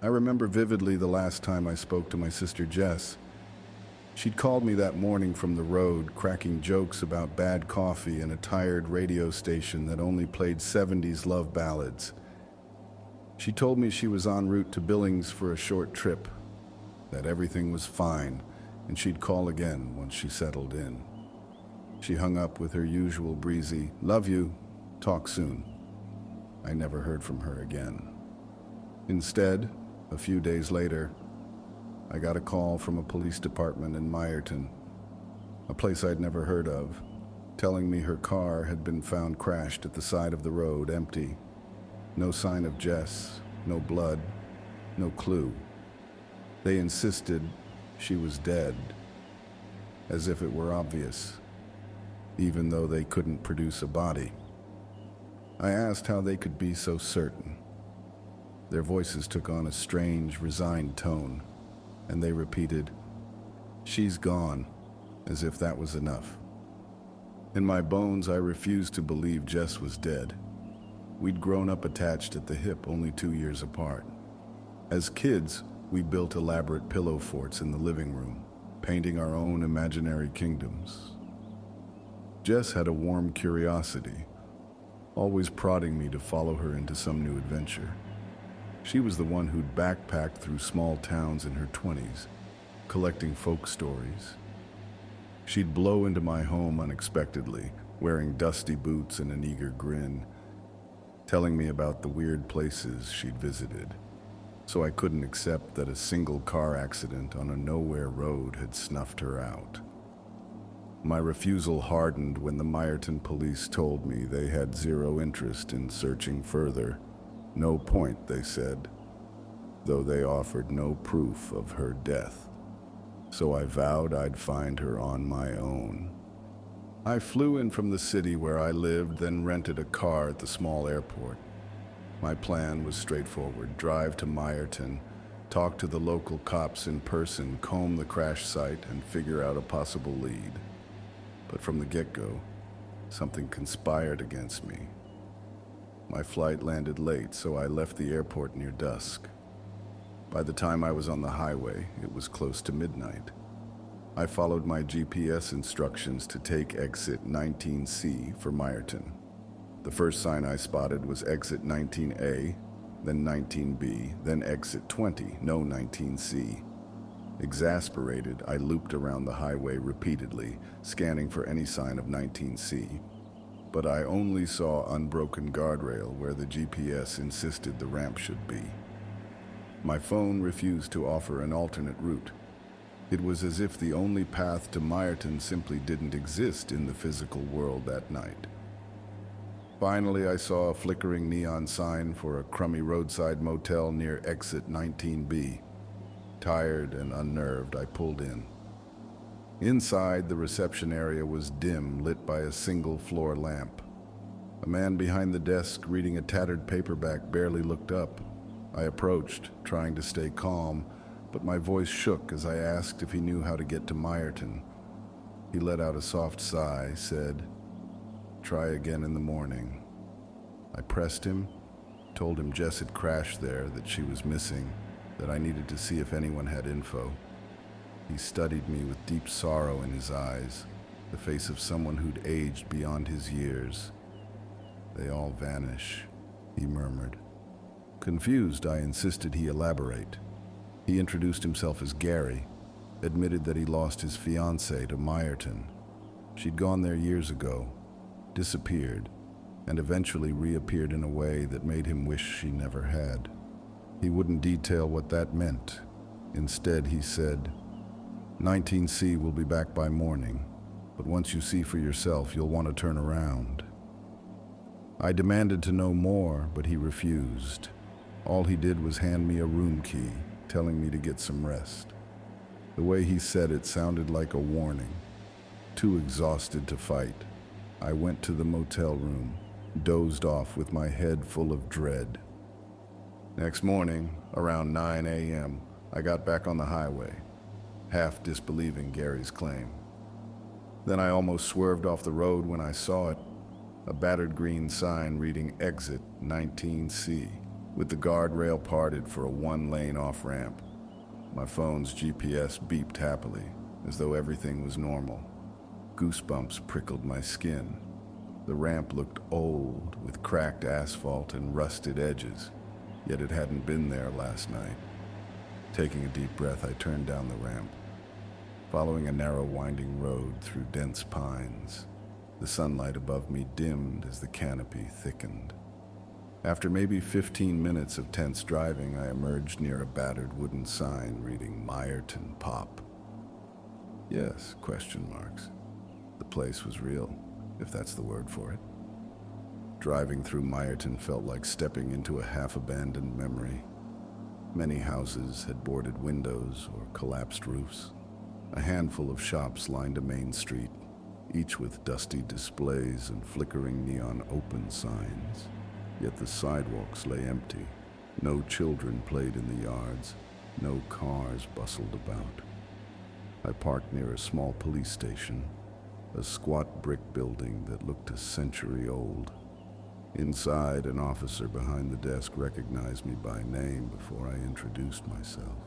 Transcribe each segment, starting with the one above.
I remember vividly the last time I spoke to my sister Jess. She'd called me that morning from the road, cracking jokes about bad coffee and a tired radio station that only played 70s love ballads. She told me she was en route to Billings for a short trip, that everything was fine, and she'd call again once she settled in. She hung up with her usual breezy, "Love you, talk soon." I never heard from her again. Instead, a few days later, I got a call from a police department in Meyerton, a place I'd never heard of, telling me her car had been found crashed at the side of the road, empty. No sign of Jess, no blood, no clue. They insisted she was dead, as if it were obvious, even though they couldn't produce a body. I asked how they could be so certain. Their voices took on a strange, resigned tone, and they repeated, "She's gone," as if that was enough. In my bones, I refused to believe Jess was dead. We'd grown up attached at the hip, only 2 years apart. As kids, we built elaborate pillow forts in the living room, painting our own imaginary kingdoms. Jess had a warm curiosity, always prodding me to follow her into some new adventure. She was the one who'd backpacked through small towns in her 20s, collecting folk stories. She'd blow into my home unexpectedly, wearing dusty boots and an eager grin, telling me about the weird places she'd visited. So I couldn't accept that a single car accident on a nowhere road had snuffed her out. My refusal hardened when the Meyerton police told me they had zero interest in searching further. No point, they said, though they offered no proof of her death. So I vowed I'd find her on my own. I flew in from the city where I lived, then rented a car at the small airport. My plan was straightforward: drive to Meyerton, talk to the local cops in person, comb the crash site, and figure out a possible lead. But from the get-go, something conspired against me. My flight landed late, so I left the airport near dusk. By the time I was on the highway, it was close to midnight. I followed my GPS instructions to take exit 19C for Meyerton. The first sign I spotted was exit 19A, then 19B, then exit 20, no 19C. Exasperated, I looped around the highway repeatedly, scanning for any sign of 19C. But I only saw unbroken guardrail where the GPS insisted the ramp should be. My phone refused to offer an alternate route. It was as if the only path to Meyerton simply didn't exist in the physical world that night. Finally, I saw a flickering neon sign for a crummy roadside motel near exit 19B. Tired and unnerved, I pulled in. Inside, the reception area was dim, lit by a single floor lamp. A man behind the desk reading a tattered paperback barely looked up. I approached, trying to stay calm, but my voice shook as I asked if he knew how to get to Meyerton. He let out a soft sigh, said, "Try again in the morning." I pressed him, told him Jess had crashed there, that she was missing, that I needed to see if anyone had info. He studied me with deep sorrow in his eyes, the face of someone who'd aged beyond his years. "They all vanish," he murmured. Confused, I insisted he elaborate. He introduced himself as Gary, admitted that he lost his fiancée to Meyerton. She'd gone there years ago, disappeared, and eventually reappeared in a way that made him wish she never had. He wouldn't detail what that meant. Instead, he said, 19C will be back by morning, but once you see for yourself, you'll want to turn around." I demanded to know more, but he refused. All he did was hand me a room key, telling me to get some rest. The way he said it sounded like a warning. Too exhausted to fight, I went to the motel room, dozed off with my head full of dread. Next morning, around 9 a.m., I got back on the highway, half disbelieving Gary's claim. Then I almost swerved off the road when I saw it, a battered green sign reading exit 19C. with the guardrail parted for a one-lane off-ramp. My phone's GPS beeped happily, as though everything was normal. Goosebumps prickled my skin. The ramp looked old, with cracked asphalt and rusted edges, yet it hadn't been there last night. Taking a deep breath, I turned down the ramp, following a narrow winding road through dense pines. The sunlight above me dimmed as the canopy thickened. After maybe 15 minutes of tense driving, I emerged near a battered wooden sign reading Meyerton Pop. Yes, question marks. The place was real, if that's the word for it. Driving through Meyerton felt like stepping into a half-abandoned memory. Many houses had boarded windows or collapsed roofs. A handful of shops lined a main street, each with dusty displays and flickering neon open signs. Yet the sidewalks lay empty. No children played in the yards. No cars bustled about. I parked near a small police station, a squat brick building that looked a century old. Inside, an officer behind the desk recognized me by name before I introduced myself.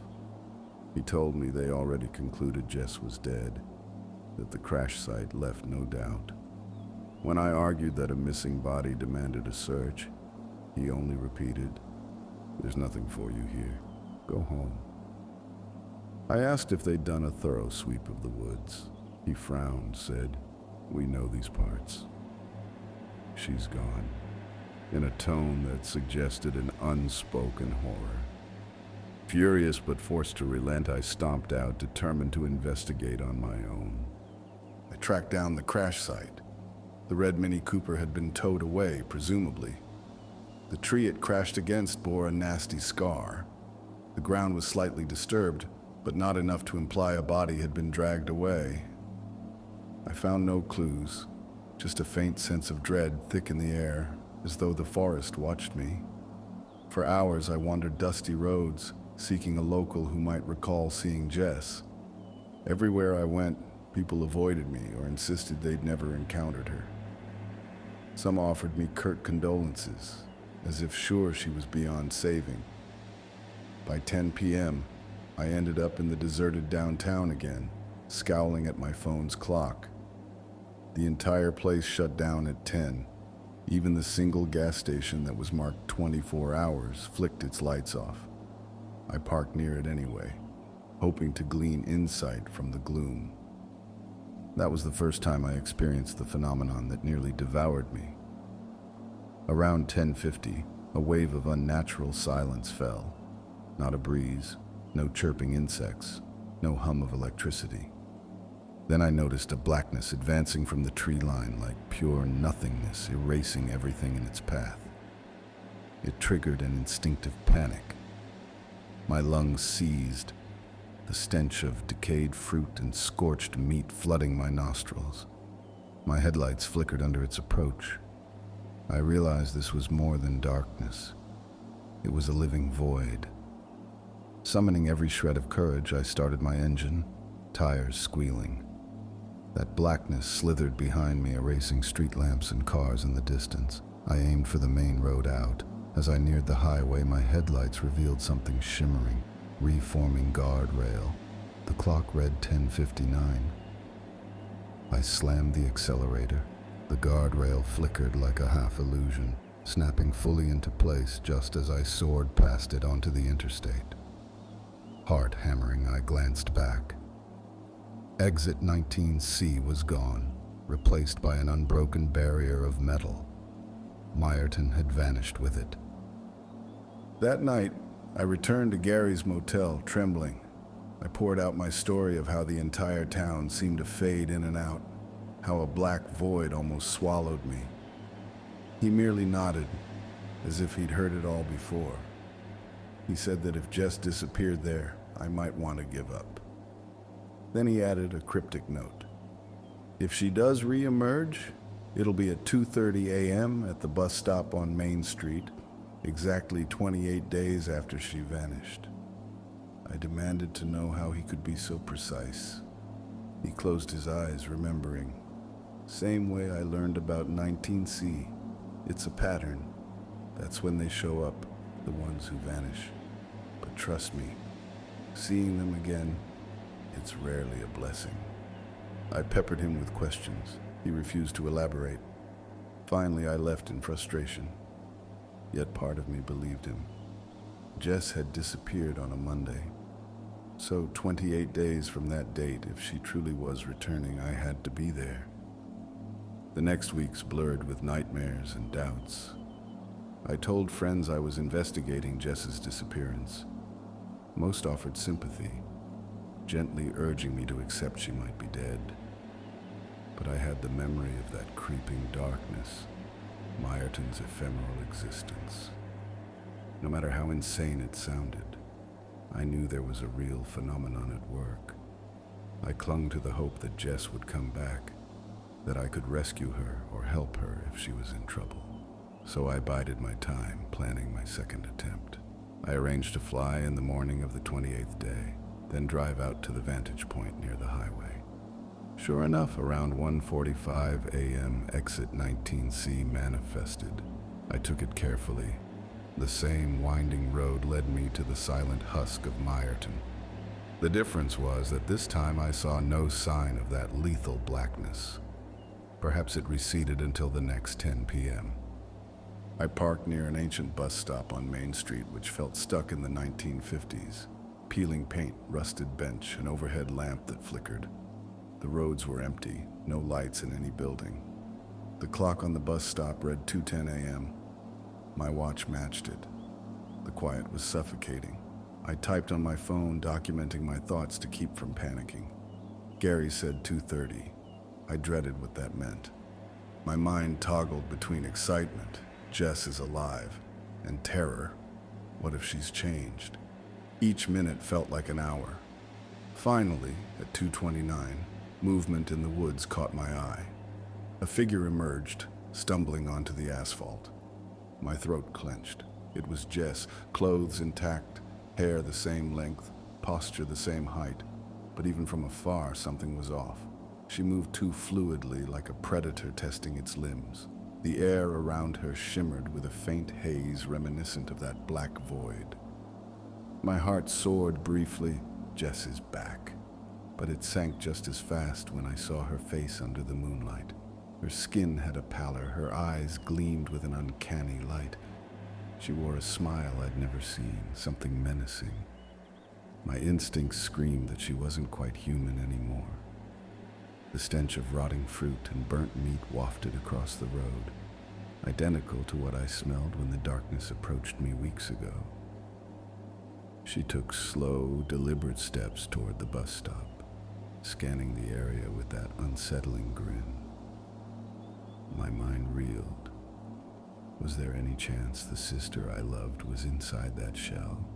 He told me they already concluded Jess was dead, that the crash site left no doubt. When I argued that a missing body demanded a search, he only repeated, "There's nothing for you here. Go home." I asked if they'd done a thorough sweep of the woods. He frowned, said, "We know these parts." "She's gone," in a tone that suggested an unspoken horror. Furious but forced to relent, I stomped out, determined to investigate on my own. I tracked down the crash site. The red Mini Cooper had been towed away, presumably. The tree it crashed against bore a nasty scar. The ground was slightly disturbed, but not enough to imply a body had been dragged away. I found no clues, just a faint sense of dread thick in the air, as though the forest watched me. For hours I wandered dusty roads, seeking a local who might recall seeing Jess. Everywhere I went, people avoided me or insisted they'd never encountered her. Some offered me curt condolences, as if sure she was beyond saving. By 10 p.m., I ended up in the deserted downtown again, scowling at my phone's clock. The entire place shut down at 10. Even the single gas station that was marked 24 hours flicked its lights off. I parked near it anyway, hoping to glean insight from the gloom. That was the first time I experienced the phenomenon that nearly devoured me. Around 10:50, a wave of unnatural silence fell. Not a breeze, no chirping insects, no hum of electricity. Then I noticed a blackness advancing from the tree line like pure nothingness, erasing everything in its path. It triggered an instinctive panic. My lungs seized, the stench of decayed fruit and scorched meat flooding my nostrils. My headlights flickered under its approach. I realized this was more than darkness. It was a living void. Summoning every shred of courage, I started my engine, tires squealing. That blackness slithered behind me, erasing street lamps and cars in the distance. I aimed for the main road out. As I neared the highway, my headlights revealed something shimmering, reforming guardrail. The clock read 10:59. I slammed the accelerator. The guardrail flickered like a half-illusion, snapping fully into place just as I soared past it onto the interstate. Heart hammering, I glanced back. Exit 19C was gone, replaced by an unbroken barrier of metal. Meyerton had vanished with it. That night, I returned to Gary's motel, trembling. I poured out my story of how the entire town seemed to fade in and out, how a black void almost swallowed me. He merely nodded, as if he'd heard it all before. He said that if Jess disappeared there, I might want to give up. Then he added a cryptic note. If she does re-emerge, it'll be at 2:30 a.m. at the bus stop on Main Street, exactly 28 days after she vanished. I demanded to know how he could be so precise. He closed his eyes, remembering. Same way I learned about 19C. It's a pattern. That's when they show up. the ones who vanish. But trust me, seeing them again, it's rarely a blessing. I peppered him with questions. He refused to elaborate. Finally, I left in frustration. Yet part of me believed him. Jess had disappeared on a Monday. So 28 days from that date, if she truly was returning, I had to be there. The next weeks blurred with nightmares and doubts. I told friends I was investigating Jess's disappearance. Most offered sympathy, gently urging me to accept she might be dead. But I had the memory of that creeping darkness, Meyerton's ephemeral existence. No matter how insane it sounded, I knew there was a real phenomenon at work. I clung to the hope that Jess would come back, that I could rescue her or help her if she was in trouble. So I bided my time, planning my second attempt. I arranged to fly in the morning of the 28th day, then drive out to the vantage point near the highway. Sure enough, around 1:45 a.m., exit 19C manifested. I took it carefully. The same winding road led me to the silent husk of Meyerton. The difference was that this time I saw no sign of that lethal blackness. Perhaps it receded until the next 10 p.m. I parked near an ancient bus stop on Main Street which felt stuck in the 1950s. Peeling paint, rusted bench, an overhead lamp that flickered. The roads were empty, no lights in any building. The clock on the bus stop read 2:10 a.m. My watch matched it. The quiet was suffocating. I typed on my phone, documenting my thoughts to keep from panicking. Gary said 2:30. I dreaded what that meant. My mind toggled between excitement, Jess is alive, and terror. What if she's changed? Each minute felt like an hour. Finally, at 2:29, movement in the woods caught my eye. A figure emerged, stumbling onto the asphalt. My throat clenched. It was Jess, clothes intact, hair the same length, posture the same height. But even from afar, something was off. She moved too fluidly, like a predator testing its limbs. The air around her shimmered with a faint haze reminiscent of that black void. My heart soared briefly. Jess is back. But it sank just as fast when I saw her face under the moonlight. Her skin had a pallor, her eyes gleamed with an uncanny light. She wore a smile I'd never seen, something menacing. My instincts screamed that she wasn't quite human anymore. The stench of rotting fruit and burnt meat wafted across the road, identical to what I smelled when the darkness approached me weeks ago. She took slow, deliberate steps toward the bus stop, scanning the area with that unsettling grin. My mind reeled. Was there any chance the sister I loved was inside that shell?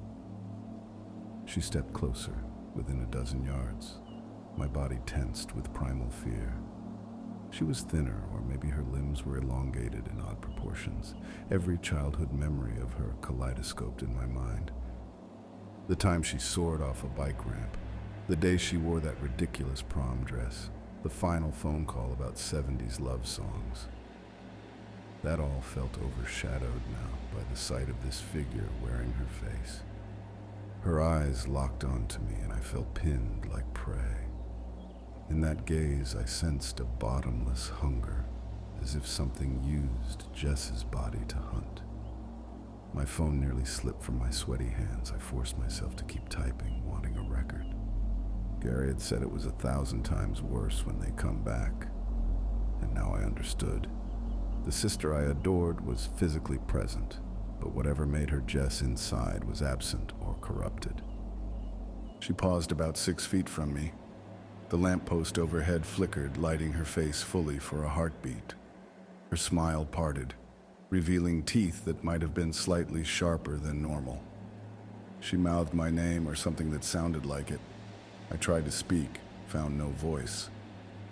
She stepped closer, within a dozen yards. My body tensed with primal fear. She was thinner, or maybe her limbs were elongated in odd proportions. Every childhood memory of her kaleidoscoped in my mind. The time she soared off a bike ramp, the day she wore that ridiculous prom dress, the final phone call about 70s love songs. That all felt overshadowed now by the sight of this figure wearing her face. Her eyes locked onto me and I felt pinned like prey. In that gaze I sensed a bottomless hunger, as if something used Jess's body to hunt. My phone nearly slipped from my sweaty hands. I forced myself to keep typing, wanting a record. Gary had said it was 1,000 times worse when they come back, and now I understood. The sister I adored was physically present, but whatever made her Jess inside was absent or corrupted. She paused about 6 feet from me. The lamppost overhead flickered, lighting her face fully for a heartbeat. Her smile parted, revealing teeth that might have been slightly sharper than normal. She mouthed my name or something that sounded like it. I tried to speak, found no voice.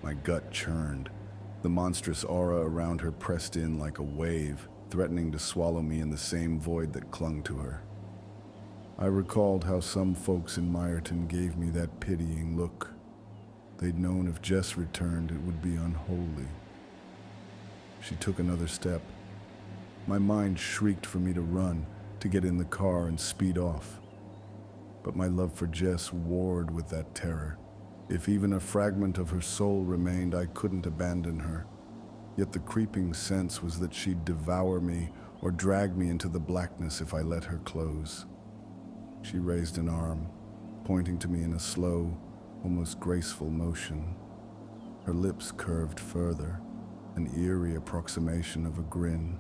My gut churned. The monstrous aura around her pressed in like a wave, threatening to swallow me in the same void that clung to her. I recalled how some folks in Meyerton gave me that pitying look. They'd known if Jess returned, it would be unholy. She took another step. My mind shrieked for me to run, to get in the car and speed off. But my love for Jess warred with that terror. If even a fragment of her soul remained, I couldn't abandon her. Yet the creeping sense was that she'd devour me or drag me into the blackness if I let her close. She raised an arm, pointing to me in a slow, almost graceful motion. Her lips curved further, an eerie approximation of a grin.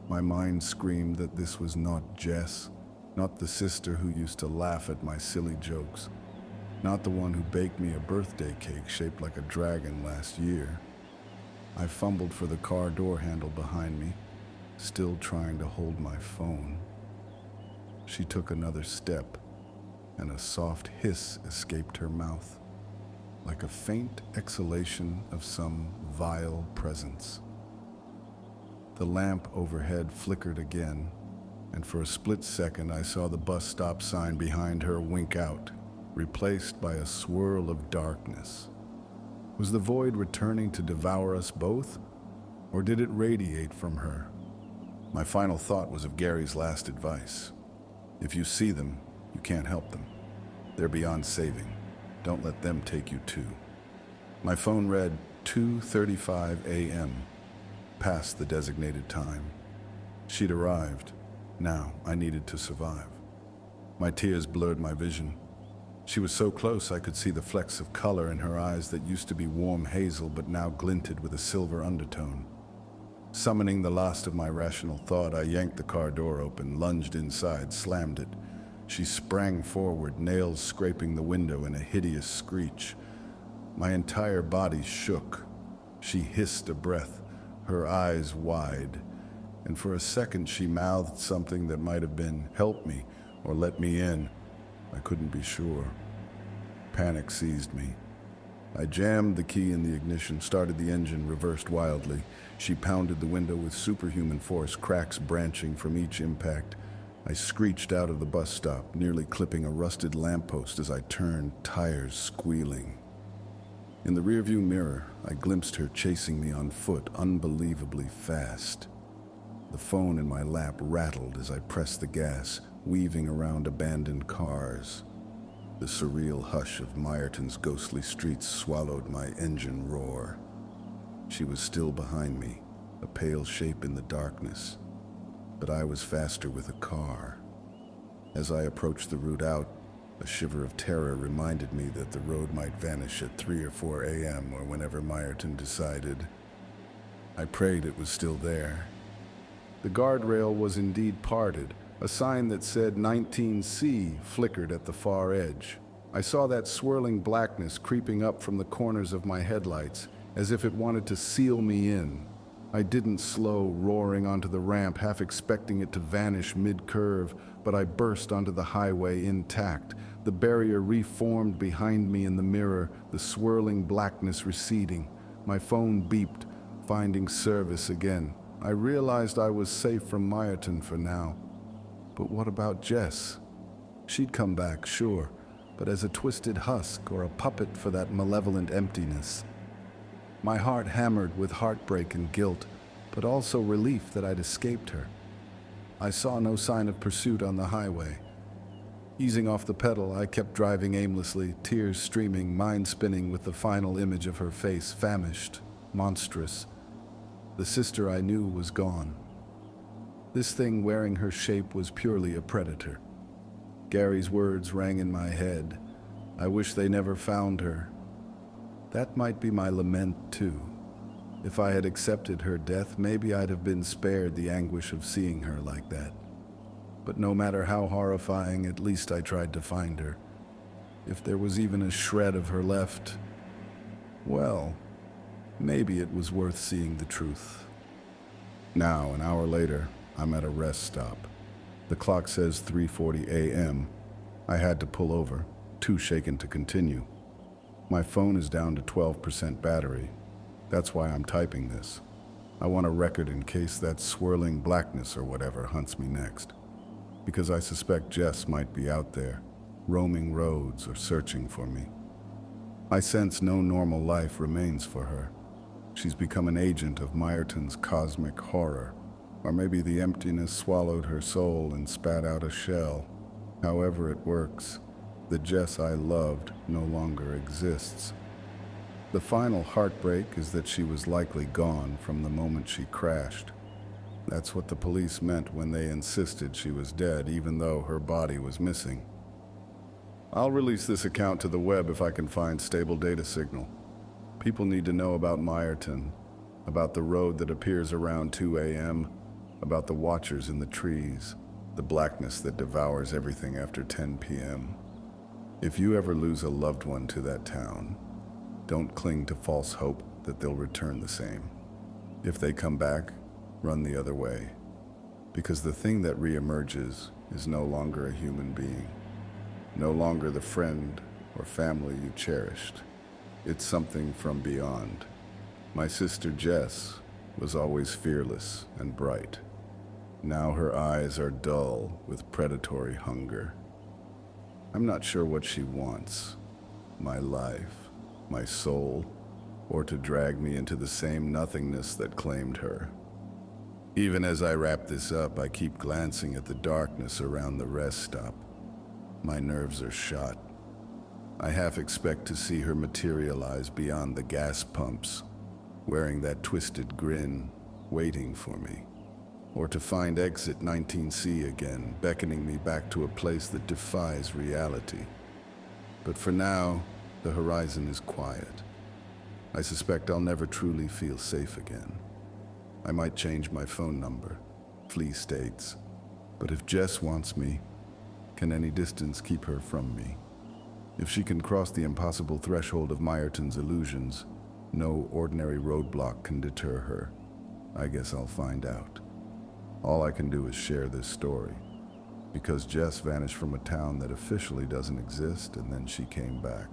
My mind screamed that this was not Jess, not the sister who used to laugh at my silly jokes, not the one who baked me a birthday cake shaped like a dragon last year. I fumbled for the car door handle behind me, still trying to hold my phone. She took another step, and a soft hiss escaped her mouth, like a faint exhalation of some vile presence. The lamp overhead flickered again, and for a split second I saw the bus stop sign behind her wink out, replaced by a swirl of darkness. Was the void returning to devour us both, or did it radiate from her? My final thought was of Gary's last advice. If you see them, you can't help them. They're beyond saving. Don't let them take you too. My phone read 2:35 a.m., past the designated time. She'd arrived. Now I needed to survive. My tears blurred my vision. She was so close I could see the flecks of color in her eyes that used to be warm hazel but now glinted with a silver undertone. Summoning the last of my rational thought, I yanked the car door open, lunged inside, slammed it. She sprang forward, nails scraping the window in a hideous screech. My entire body shook. She hissed a breath, her eyes wide, and for a second she mouthed something that might have been, "Help me," or "Let me in." I couldn't be sure. Panic seized me. I jammed the key in the ignition, started the engine, reversed wildly. She pounded the window with superhuman force, cracks branching from each impact. I screeched out of the bus stop, nearly clipping a rusted lamppost as I turned, tires squealing. In the rearview mirror, I glimpsed her chasing me on foot, unbelievably fast. The phone in my lap rattled as I pressed the gas, weaving around abandoned cars. The surreal hush of Meyerton's ghostly streets swallowed my engine roar. She was still behind me, a pale shape in the darkness, but I was faster with a car. As I approached the route out, a shiver of terror reminded me that the road might vanish at 3 or 4 a.m. or whenever Meyerton decided. I prayed it was still there. The guardrail was indeed parted. A sign that said 19C flickered at the far edge. I saw that swirling blackness creeping up from the corners of my headlights, as if it wanted to seal me in. I didn't slow, roaring onto the ramp, half expecting it to vanish mid-curve, but I burst onto the highway intact. The barrier reformed behind me in the mirror, the swirling blackness receding. My phone beeped, finding service again. I realized I was safe from Meyerton for now. But what about Jess? She'd come back, sure, but as a twisted husk or a puppet for that malevolent emptiness. My heart hammered with heartbreak and guilt, but also relief that I'd escaped her. I saw no sign of pursuit on the highway. Easing off the pedal, I kept driving aimlessly, tears streaming, mind spinning with the final image of her face, famished, monstrous. The sister I knew was gone. This thing wearing her shape was purely a predator. Gary's words rang in my head. I wish they never found her. That might be my lament, too. If I had accepted her death, maybe I'd have been spared the anguish of seeing her like that. But no matter how horrifying, at least I tried to find her. If there was even a shred of her left, well, maybe it was worth seeing the truth. Now, an hour later, I'm at a rest stop. The clock says 3:40 a.m. I had to pull over, too shaken to continue. My phone is down to 12% battery. That's why I'm typing this. I want a record in case that swirling blackness or whatever hunts me next. Because I suspect Jess might be out there, roaming roads or searching for me. I sense no normal life remains for her. She's become an agent of Meyerton's cosmic horror. Or maybe the emptiness swallowed her soul and spat out a shell. However it works, the Jess I loved no longer exists. The final heartbreak is that she was likely gone from the moment she crashed. That's what the police meant when they insisted she was dead, even though her body was missing. I'll release this account to the web if I can find stable data signal. People need to know about Meyerton, about the road that appears around 2 a.m., about the watchers in the trees, the blackness that devours everything after 10 p.m. If you ever lose a loved one to that town, don't cling to false hope that they'll return the same. If they come back, run the other way, because the thing that reemerges is no longer a human being, no longer the friend or family you cherished. It's something from beyond. My sister Jess was always fearless and bright. Now her eyes are dull with predatory hunger. I'm not sure what she wants, my life, my soul, or to drag me into the same nothingness that claimed her. Even as I wrap this up, I keep glancing at the darkness around the rest stop. My nerves are shot. I half expect to see her materialize beyond the gas pumps, wearing that twisted grin, waiting for me. Or to find exit 19C again, beckoning me back to a place that defies reality. But for now, the horizon is quiet. I suspect I'll never truly feel safe again. I might change my phone number, flee states, but if Jess wants me, can any distance keep her from me? If she can cross the impossible threshold of Meyerton's illusions, no ordinary roadblock can deter her. I guess I'll find out. All I can do is share this story, because Jess vanished from a town that officially doesn't exist, and then she came back.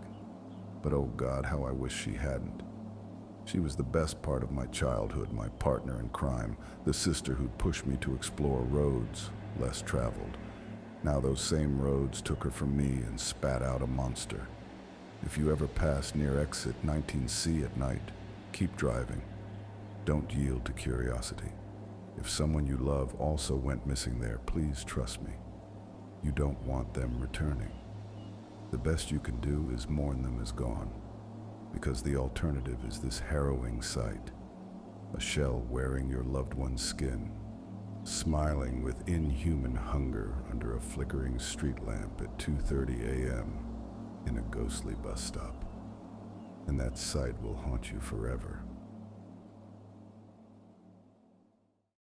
But oh God, how I wish she hadn't. She was the best part of my childhood, my partner in crime, the sister who'd pushed me to explore roads less traveled. Now those same roads took her from me and spat out a monster. If you ever pass near exit 19C at night, keep driving. Don't yield to curiosity. If someone you love also went missing there, please trust me. You don't want them returning. The best you can do is mourn them as gone, because the alternative is this harrowing sight, a shell wearing your loved one's skin, smiling with inhuman hunger under a flickering street lamp at 2:30 a.m. in a ghostly bus stop. And that sight will haunt you forever.